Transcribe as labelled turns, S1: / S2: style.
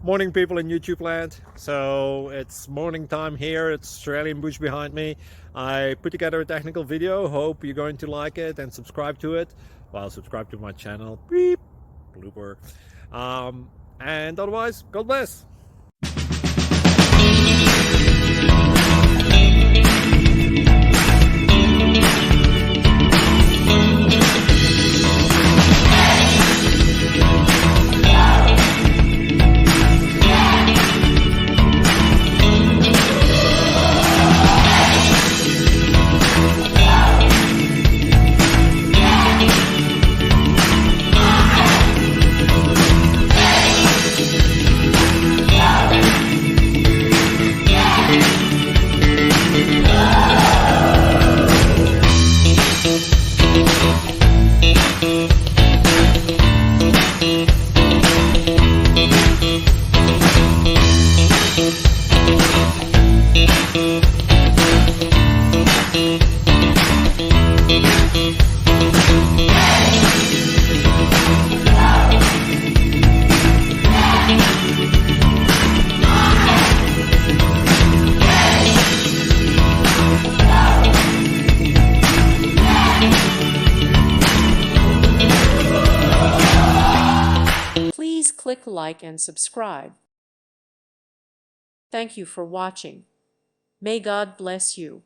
S1: Morning, people in YouTube land. So it's morning time here. It's Australian bush behind me. I put together a technical video. Hope you're going to like it and subscribe to it. Well, subscribe to my channel. Beep, blooper. And otherwise, God bless.
S2: Please click like and subscribe. Thank you for watching. May God bless you.